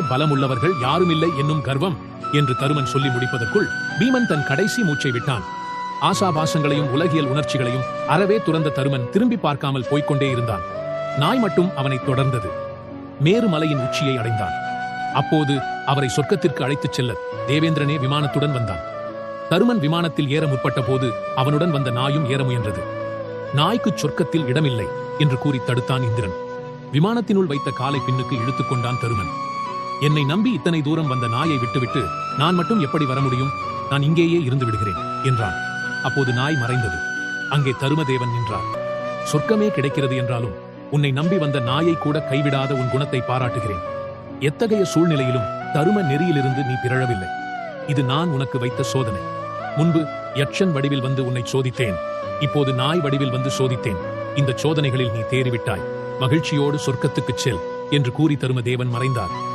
பலமுள்ளவர்கள் யாருமில்லை என்னும் கர்வம் என்று தருமன் சொல்லி முடிப்பதற்குள் பீமன் தன் கடைசி மூச்சை விட்டான். ஆசாபாசங்களையும் உலகியல் உணர்ச்சிகளையும் அறவே துறந்த தருமன் திரும்பி பார்க்காமல் போய்கொண்டே இருந்தான். நாய் மட்டும் அவனை தொடர்ந்தது. மேருமலையின் உச்சியை அடைந்தான். அப்போது அவரை சொர்க்கத்திற்கு அழைத்துச் செல்ல தேவேந்திரனே விமானத்துடன் வந்தான். தருமன் விமானத்தில் ஏற முற்பட்ட போது அவனுடன் வந்த நாயும் ஏற முயன்றது. நாய்க்கு சொர்க்கத்தில் இடமில்லை என்று கூறி தடுத்தான் இந்திரன். விமானத்தினுள் வைத்த காலை பின்னுக்கு இழுத்துக் கொண்டான் தருமன். என்னை நம்பி இத்தனை தூரம் வந்த நாயை விட்டுவிட்டு நான் மட்டும் எப்படி வர முடியும்? நான் இங்கேயே இருந்து விடுகிறேன் என்றான். அப்போது நாய் மறைந்தது. அங்கே தருமதேவன் நின்றார். சொர்க்கமே கிடைக்கிறது என்றாலும் உன்னை நம்பி வந்த நாயை கூட கைவிடாத உன் குணத்தை பாராட்டுகிறேன். எத்தகைய சூழ்நிலையிலும் தரும நெறியிலிருந்து நீ பிறழவில்லை. இது நான் உனக்கு வைத்த சோதனை. முன்பு யட்சன் வடிவில் வந்து உன்னை சோதித்தேன். இப்போது நாய் வடிவில் வந்து சோதித்தேன். இந்த சோதனைகளில் நீ தேறிவிட்டாய். மகிழ்ச்சியோடு சொர்க்கத்துக்குச் செல் என்று கூறி தருமதேவன் மறைந்தார்.